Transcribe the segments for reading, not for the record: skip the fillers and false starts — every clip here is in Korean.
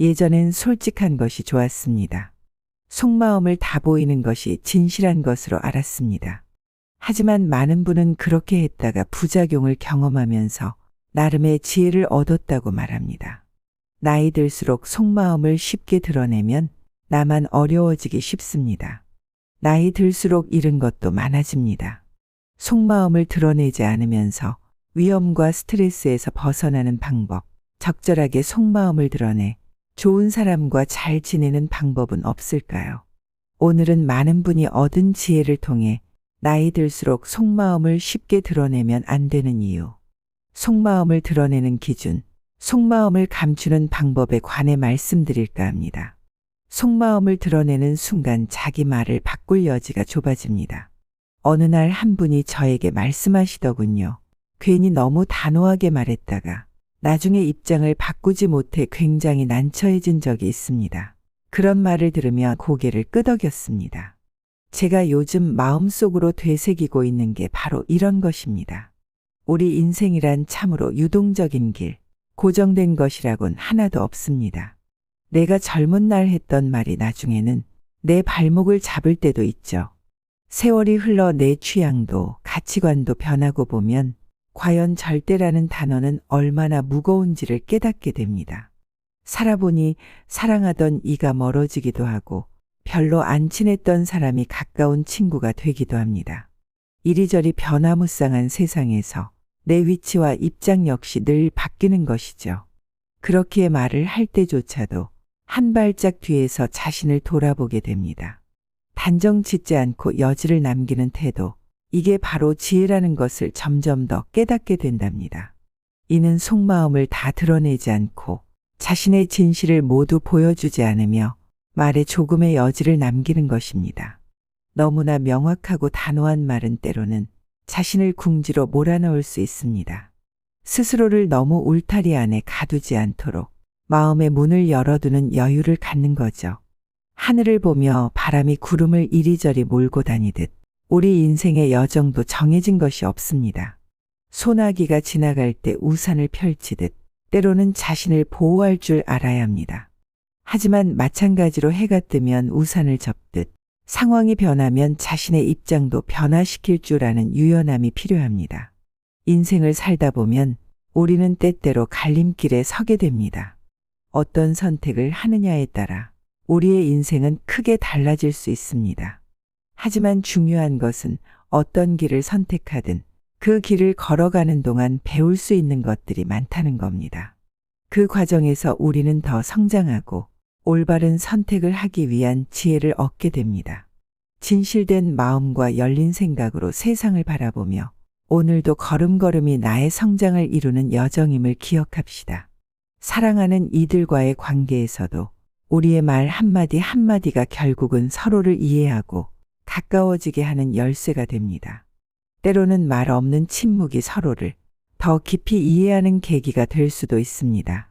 예전엔 솔직한 것이 좋았습니다. 속마음을 다 보이는 것이 진실한 것으로 알았습니다. 하지만 많은 분은 그렇게 했다가 부작용을 경험하면서 나름의 지혜를 얻었다고 말합니다. 나이 들수록 속마음을 쉽게 드러내면 나만 어려워지기 쉽습니다. 나이 들수록 잃은 것도 많아집니다. 속마음을 드러내지 않으면서 위험과 스트레스에서 벗어나는 방법, 적절하게 속마음을 드러내 좋은 사람과 잘 지내는 방법은 없을까요? 오늘은 많은 분이 얻은 지혜를 통해 나이 들수록 속마음을 쉽게 드러내면 안 되는 이유, 속마음을 드러내는 기준, 속마음을 감추는 방법에 관해 말씀드릴까 합니다. 속마음을 드러내는 순간 자기 말을 바꿀 여지가 좁아집니다. 어느 날 한 분이 저에게 말씀하시더군요. 괜히 너무 단호하게 말했다가 나중에 입장을 바꾸지 못해 굉장히 난처해진 적이 있습니다. 그런 말을 들으며 고개를 끄덕였습니다. 제가 요즘 마음속으로 되새기고 있는 게 바로 이런 것입니다. 우리 인생이란 참으로 유동적인 길, 고정된 것이라곤 하나도 없습니다. 내가 젊은 날 했던 말이 나중에는 내 발목을 잡을 때도 있죠. 세월이 흘러 내 취향도 가치관도 변하고 보면 과연 절대라는 단어는 얼마나 무거운지를 깨닫게 됩니다. 살아보니 사랑하던 이가 멀어지기도 하고 별로 안 친했던 사람이 가까운 친구가 되기도 합니다. 이리저리 변화무쌍한 세상에서 내 위치와 입장 역시 늘 바뀌는 것이죠. 그렇기에 말을 할 때조차도 한 발짝 뒤에서 자신을 돌아보게 됩니다. 단정 짓지 않고 여지를 남기는 태도, 이게 바로 지혜라는 것을 점점 더 깨닫게 된답니다. 이는 속마음을 다 드러내지 않고 자신의 진실을 모두 보여주지 않으며 말에 조금의 여지를 남기는 것입니다. 너무나 명확하고 단호한 말은 때로는 자신을 궁지로 몰아넣을 수 있습니다. 스스로를 너무 울타리 안에 가두지 않도록 마음의 문을 열어두는 여유를 갖는 거죠. 하늘을 보며 바람이 구름을 이리저리 몰고 다니듯 우리 인생의 여정도 정해진 것이 없습니다. 소나기가 지나갈 때 우산을 펼치듯 때로는 자신을 보호할 줄 알아야 합니다. 하지만 마찬가지로 해가 뜨면 우산을 접듯 상황이 변하면 자신의 입장도 변화시킬 줄 아는 유연함이 필요합니다. 인생을 살다 보면 우리는 때때로 갈림길에 서게 됩니다. 어떤 선택을 하느냐에 따라 우리의 인생은 크게 달라질 수 있습니다. 하지만 중요한 것은 어떤 길을 선택하든 그 길을 걸어가는 동안 배울 수 있는 것들이 많다는 겁니다. 그 과정에서 우리는 더 성장하고 올바른 선택을 하기 위한 지혜를 얻게 됩니다. 진실된 마음과 열린 생각으로 세상을 바라보며 오늘도 걸음걸음이 나의 성장을 이루는 여정임을 기억합시다. 사랑하는 이들과의 관계에서도 우리의 말 한마디 한마디가 결국은 서로를 이해하고 가까워지게 하는 열쇠가 됩니다. 때로는 말 없는 침묵이 서로를 더 깊이 이해하는 계기가 될 수도 있습니다.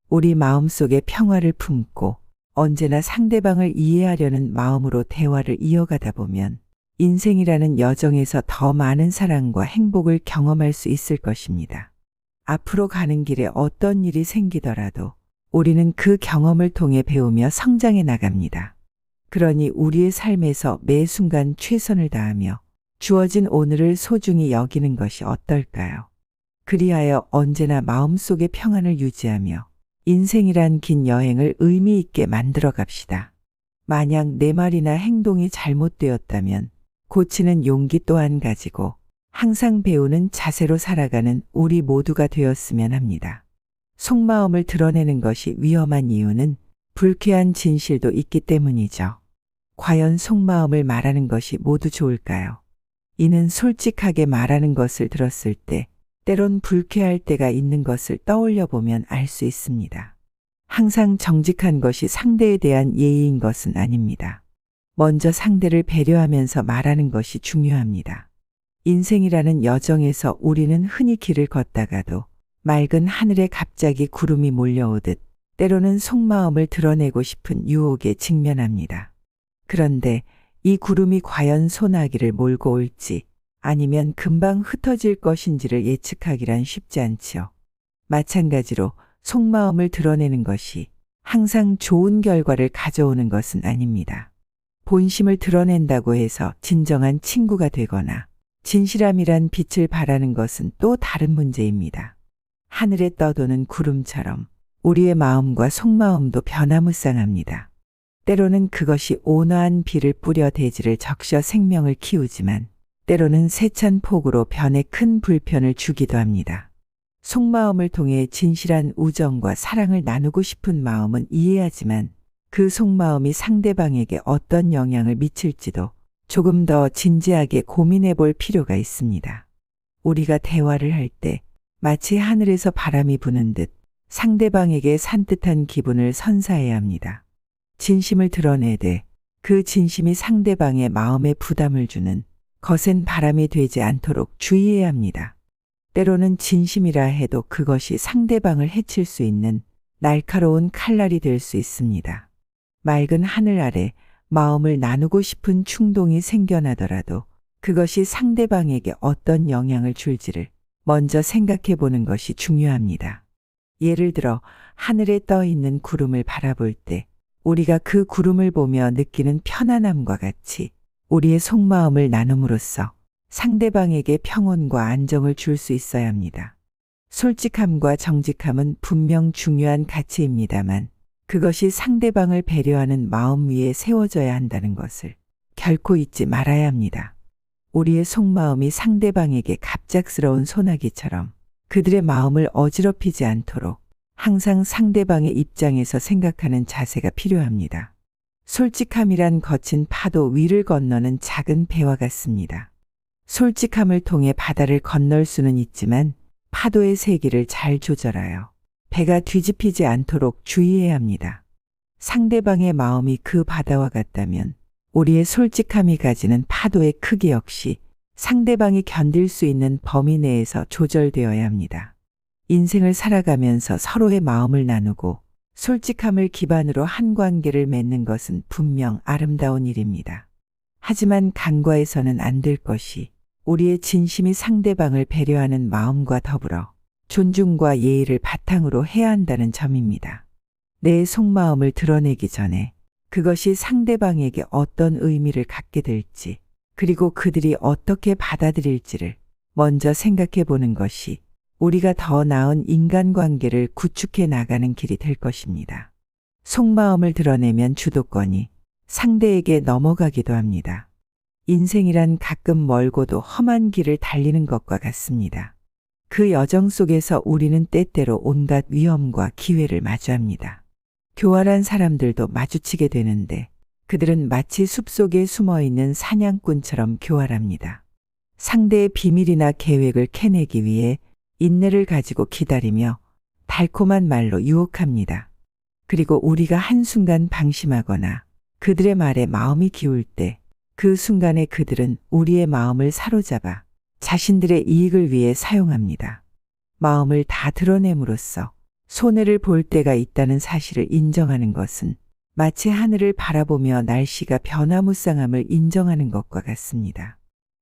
우리 마음속에 평화를 품고 언제나 상대방을 이해하려는 마음으로 대화를 이어가다 보면 인생이라는 여정에서 더 많은 사랑과 행복을 경험할 수 있을 것입니다. 앞으로 가는 길에 어떤 일이 생기더라도 우리는 그 경험을 통해 배우며 성장해 나갑니다. 그러니 우리의 삶에서 매 순간 최선을 다하며 주어진 오늘을 소중히 여기는 것이 어떨까요? 그리하여 언제나 마음속의 평안을 유지하며 인생이란 긴 여행을 의미 있게 만들어 갑시다. 만약 내 말이나 행동이 잘못되었다면 고치는 용기 또한 가지고 항상 배우는 자세로 살아가는 우리 모두가 되었으면 합니다. 속마음을 드러내는 것이 위험한 이유는 불쾌한 진실도 있기 때문이죠. 과연 속마음을 말하는 것이 모두 좋을까요? 이는 솔직하게 말하는 것을 들었을 때 때론 불쾌할 때가 있는 것을 떠올려 보면 알 수 있습니다. 항상 정직한 것이 상대에 대한 예의인 것은 아닙니다. 먼저 상대를 배려하면서 말하는 것이 중요합니다. 인생이라는 여정에서 우리는 흔히 길을 걷다가도 맑은 하늘에 갑자기 구름이 몰려오듯 때로는 속마음을 드러내고 싶은 유혹에 직면합니다. 그런데 이 구름이 과연 소나기를 몰고 올지 아니면 금방 흩어질 것인지를 예측하기란 쉽지 않지요. 마찬가지로 속마음을 드러내는 것이 항상 좋은 결과를 가져오는 것은 아닙니다. 본심을 드러낸다고 해서 진정한 친구가 되거나 진실함이란 빛을 발하는 것은 또 다른 문제입니다. 하늘에 떠도는 구름처럼 우리의 마음과 속마음도 변화무쌍합니다. 때로는 그것이 온화한 비를 뿌려 대지를 적셔 생명을 키우지만 때로는 세찬 폭우로 변에 큰 불편을 주기도 합니다. 속마음을 통해 진실한 우정과 사랑을 나누고 싶은 마음은 이해하지만 그 속마음이 상대방에게 어떤 영향을 미칠지도 조금 더 진지하게 고민해 볼 필요가 있습니다. 우리가 대화를 할 때 마치 하늘에서 바람이 부는 듯 상대방에게 산뜻한 기분을 선사해야 합니다. 진심을 드러내되 그 진심이 상대방의 마음에 부담을 주는 거센 바람이 되지 않도록 주의해야 합니다. 때로는 진심이라 해도 그것이 상대방을 해칠 수 있는 날카로운 칼날이 될 수 있습니다. 맑은 하늘 아래 마음을 나누고 싶은 충동이 생겨나더라도 그것이 상대방에게 어떤 영향을 줄지를 먼저 생각해 보는 것이 중요합니다. 예를 들어 하늘에 떠 있는 구름을 바라볼 때 우리가 그 구름을 보며 느끼는 편안함과 같이 우리의 속마음을 나눔으로써 상대방에게 평온과 안정을 줄 수 있어야 합니다. 솔직함과 정직함은 분명 중요한 가치입니다만 그것이 상대방을 배려하는 마음 위에 세워져야 한다는 것을 결코 잊지 말아야 합니다. 우리의 속마음이 상대방에게 갑작스러운 소나기처럼 그들의 마음을 어지럽히지 않도록 항상 상대방의 입장에서 생각하는 자세가 필요합니다. 솔직함이란 거친 파도 위를 건너는 작은 배와 같습니다. 솔직함을 통해 바다를 건널 수는 있지만 파도의 세기를 잘 조절하여 배가 뒤집히지 않도록 주의해야 합니다. 상대방의 마음이 그 바다와 같다면 우리의 솔직함이 가지는 파도의 크기 역시 상대방이 견딜 수 있는 범위 내에서 조절되어야 합니다. 인생을 살아가면서 서로의 마음을 나누고 솔직함을 기반으로 한 관계를 맺는 것은 분명 아름다운 일입니다. 하지만 간과해서는 안 될 것이 우리의 진심이 상대방을 배려하는 마음과 더불어 존중과 예의를 바탕으로 해야 한다는 점입니다. 내 속마음을 드러내기 전에 그것이 상대방에게 어떤 의미를 갖게 될지 그리고 그들이 어떻게 받아들일지를 먼저 생각해 보는 것이 우리가 더 나은 인간관계를 구축해 나가는 길이 될 것입니다. 속마음을 드러내면 주도권이 상대에게 넘어가기도 합니다. 인생이란 가끔 멀고도 험한 길을 달리는 것과 같습니다. 그 여정 속에서 우리는 때때로 온갖 위험과 기회를 마주합니다. 교활한 사람들도 마주치게 되는데 그들은 마치 숲속에 숨어있는 사냥꾼처럼 교활합니다. 상대의 비밀이나 계획을 캐내기 위해 인내를 가지고 기다리며 달콤한 말로 유혹합니다. 그리고 우리가 한순간 방심하거나 그들의 말에 마음이 기울 때 그 순간에 그들은 우리의 마음을 사로잡아 자신들의 이익을 위해 사용합니다. 마음을 다 드러냄으로써 손해를 볼 때가 있다는 사실을 인정하는 것은 마치 하늘을 바라보며 날씨가 변화무쌍함을 인정하는 것과 같습니다.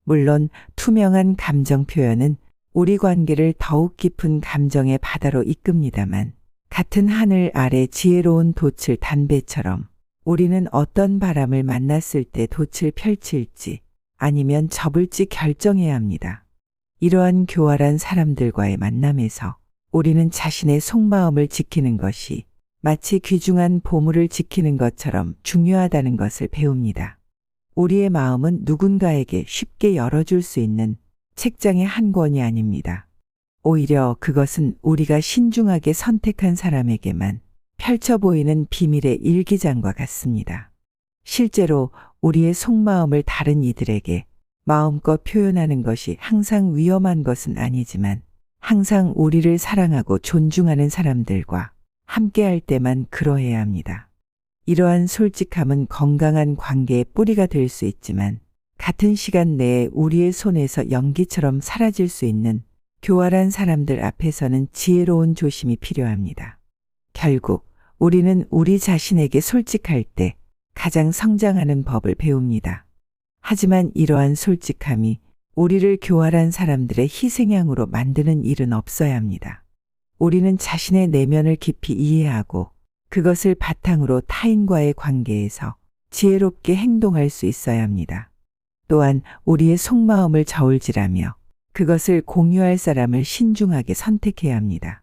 물론 투명한 감정 표현은 우리 관계를 더욱 깊은 감정의 바다로 이끕니다만 같은 하늘 아래 지혜로운 돛을 단배처럼 우리는 어떤 바람을 만났을 때 돛을 펼칠지 아니면 접을지 결정해야 합니다. 이러한 교활한 사람들과의 만남에서 우리는 자신의 속마음을 지키는 것이 마치 귀중한 보물을 지키는 것처럼 중요하다는 것을 배웁니다. 우리의 마음은 누군가에게 쉽게 열어줄 수 있는 책장의 한 권이 아닙니다. 오히려 그것은 우리가 신중하게 선택한 사람에게만 펼쳐 보이는 비밀의 일기장과 같습니다. 실제로 우리의 속마음을 다른 이들에게 마음껏 표현하는 것이 항상 위험한 것은 아니지만 항상 우리를 사랑하고 존중하는 사람들과 함께할 때만 그러해야 합니다. 이러한 솔직함은 건강한 관계의 뿌리가 될 수 있지만 같은 시간 내에 우리의 손에서 연기처럼 사라질 수 있는 교활한 사람들 앞에서는 지혜로운 조심이 필요합니다. 결국 우리는 우리 자신에게 솔직할 때 가장 성장하는 법을 배웁니다. 하지만 이러한 솔직함이 우리를 교활한 사람들의 희생양으로 만드는 일은 없어야 합니다. 우리는 자신의 내면을 깊이 이해하고 그것을 바탕으로 타인과의 관계에서 지혜롭게 행동할 수 있어야 합니다. 또한 우리의 속마음을 저울질하며 그것을 공유할 사람을 신중하게 선택해야 합니다.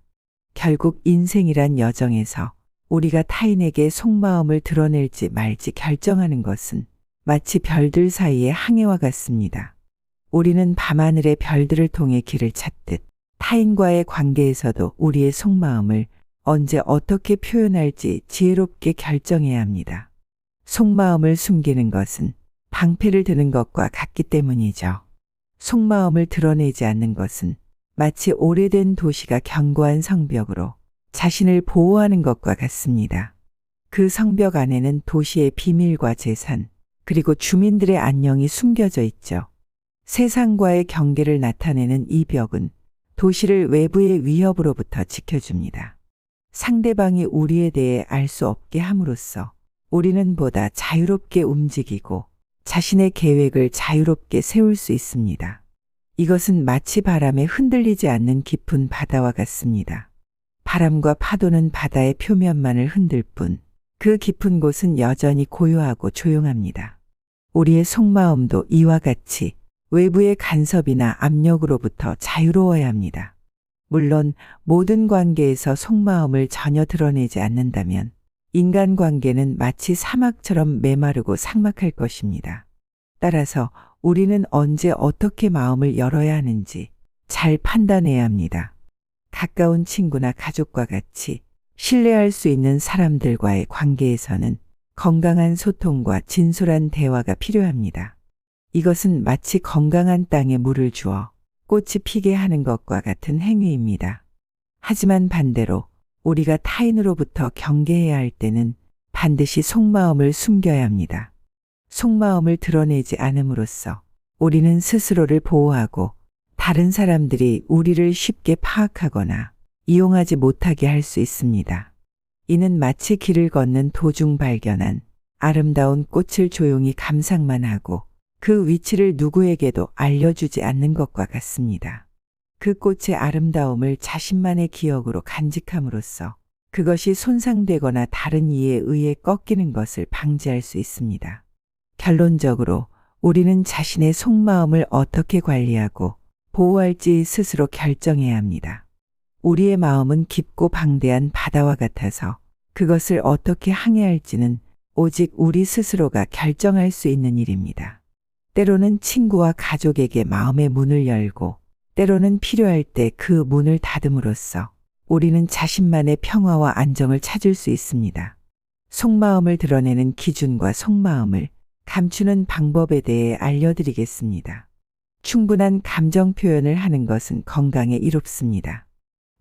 결국 인생이란 여정에서 우리가 타인에게 속마음을 드러낼지 말지 결정하는 것은 마치 별들 사이의 항해와 같습니다. 우리는 밤하늘의 별들을 통해 길을 찾듯 타인과의 관계에서도 우리의 속마음을 언제 어떻게 표현할지 지혜롭게 결정해야 합니다. 속마음을 숨기는 것은 방패를 드는 것과 같기 때문이죠. 속마음을 드러내지 않는 것은 마치 오래된 도시가 견고한 성벽으로 자신을 보호하는 것과 같습니다. 그 성벽 안에는 도시의 비밀과 재산, 그리고 주민들의 안녕이 숨겨져 있죠. 세상과의 경계를 나타내는 이 벽은 도시를 외부의 위협으로부터 지켜줍니다. 상대방이 우리에 대해 알 수 없게 함으로써 우리는 보다 자유롭게 움직이고 자신의 계획을 자유롭게 세울 수 있습니다. 이것은 마치 바람에 흔들리지 않는 깊은 바다와 같습니다. 바람과 파도는 바다의 표면만을 흔들 뿐 그 깊은 곳은 여전히 고요하고 조용합니다. 우리의 속마음도 이와 같이 외부의 간섭이나 압력으로부터 자유로워야 합니다. 물론 모든 관계에서 속마음을 전혀 드러내지 않는다면 인간관계는 마치 사막처럼 메마르고 삭막할 것입니다. 따라서 우리는 언제 어떻게 마음을 열어야 하는지 잘 판단해야 합니다. 가까운 친구나 가족과 같이 신뢰할 수 있는 사람들과의 관계에서는 건강한 소통과 진솔한 대화가 필요합니다. 이것은 마치 건강한 땅에 물을 주어 꽃이 피게 하는 것과 같은 행위입니다. 하지만 반대로 우리가 타인으로부터 경계해야 할 때는 반드시 속마음을 숨겨야 합니다. 속마음을 드러내지 않음으로써 우리는 스스로를 보호하고 다른 사람들이 우리를 쉽게 파악하거나 이용하지 못하게 할 수 있습니다. 이는 마치 길을 걷는 도중 발견한 아름다운 꽃을 조용히 감상만 하고 그 위치를 누구에게도 알려주지 않는 것과 같습니다. 그 꽃의 아름다움을 자신만의 기억으로 간직함으로써 그것이 손상되거나 다른 이에 의해 꺾이는 것을 방지할 수 있습니다. 결론적으로 우리는 자신의 속마음을 어떻게 관리하고 보호할지 스스로 결정해야 합니다. 우리의 마음은 깊고 방대한 바다와 같아서 그것을 어떻게 항해할지는 오직 우리 스스로가 결정할 수 있는 일입니다. 때로는 친구와 가족에게 마음의 문을 열고 때로는 필요할 때 그 문을 닫음으로써 우리는 자신만의 평화와 안정을 찾을 수 있습니다. 속마음을 드러내는 기준과 속마음을 감추는 방법에 대해 알려드리겠습니다. 충분한 감정 표현을 하는 것은 건강에 이롭습니다.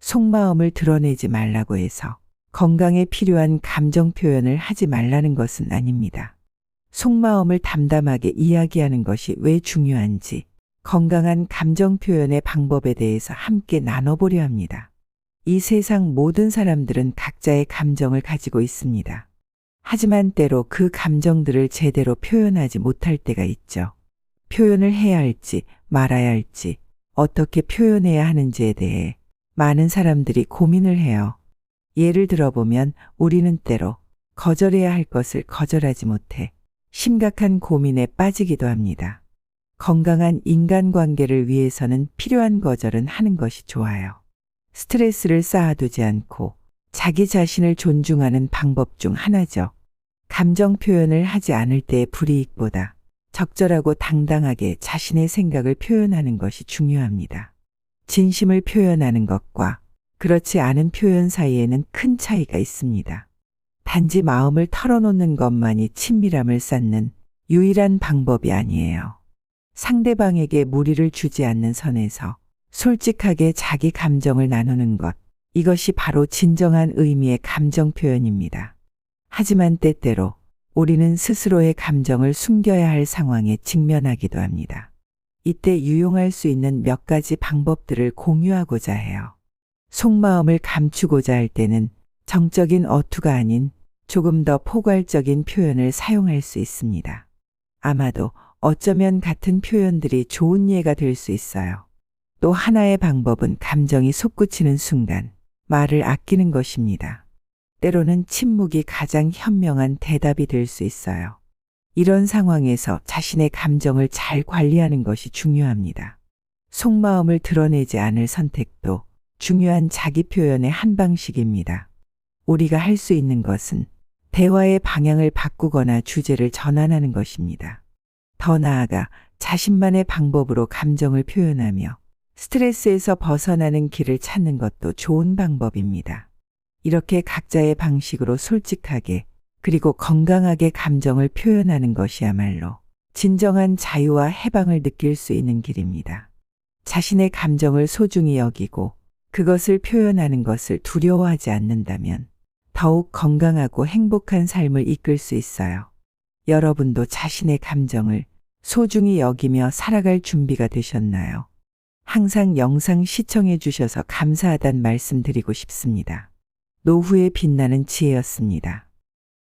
속마음을 드러내지 말라고 해서 건강에 필요한 감정 표현을 하지 말라는 것은 아닙니다. 속마음을 담담하게 이야기하는 것이 왜 중요한지 건강한 감정 표현의 방법에 대해서 함께 나눠보려 합니다. 이 세상 모든 사람들은 각자의 감정을 가지고 있습니다. 하지만 때로 그 감정들을 제대로 표현하지 못할 때가 있죠. 표현을 해야 할지 말아야 할지 어떻게 표현해야 하는지에 대해 많은 사람들이 고민을 해요. 예를 들어보면 우리는 때로 거절해야 할 것을 거절하지 못해 심각한 고민에 빠지기도 합니다. 건강한 인간관계를 위해서는 필요한 거절은 하는 것이 좋아요. 스트레스를 쌓아두지 않고 자기 자신을 존중하는 방법 중 하나죠. 감정 표현을 하지 않을 때의 불이익보다 적절하고 당당하게 자신의 생각을 표현하는 것이 중요합니다. 진심을 표현하는 것과 그렇지 않은 표현 사이에는 큰 차이가 있습니다. 단지 마음을 털어놓는 것만이 친밀함을 쌓는 유일한 방법이 아니에요. 상대방에게 무리를 주지 않는 선에서 솔직하게 자기 감정을 나누는 것, 이것이 바로 진정한 의미의 감정 표현입니다. 하지만 때때로 우리는 스스로의 감정을 숨겨야 할 상황에 직면하기도 합니다. 이때 유용할 수 있는 몇 가지 방법들을 공유하고자 해요. 속마음을 감추고자 할 때는 정적인 어투가 아닌 조금 더 포괄적인 표현을 사용할 수 있습니다. 아마도 어쩌면 같은 표현들이 좋은 예가 될 수 있어요. 또 하나의 방법은 감정이 솟구치는 순간 말을 아끼는 것입니다. 때로는 침묵이 가장 현명한 대답이 될 수 있어요. 이런 상황에서 자신의 감정을 잘 관리하는 것이 중요합니다. 속마음을 드러내지 않을 선택도 중요한 자기 표현의 한 방식입니다. 우리가 할 수 있는 것은 대화의 방향을 바꾸거나 주제를 전환하는 것입니다. 더 나아가 자신만의 방법으로 감정을 표현하며 스트레스에서 벗어나는 길을 찾는 것도 좋은 방법입니다. 이렇게 각자의 방식으로 솔직하게 그리고 건강하게 감정을 표현하는 것이야말로 진정한 자유와 해방을 느낄 수 있는 길입니다. 자신의 감정을 소중히 여기고 그것을 표현하는 것을 두려워하지 않는다면 더욱 건강하고 행복한 삶을 이끌 수 있어요. 여러분도 자신의 감정을 소중히 여기며 살아갈 준비가 되셨나요? 항상 영상 시청해 주셔서 감사하단 말씀 드리고 싶습니다. 노후의 빛나는 지혜였습니다.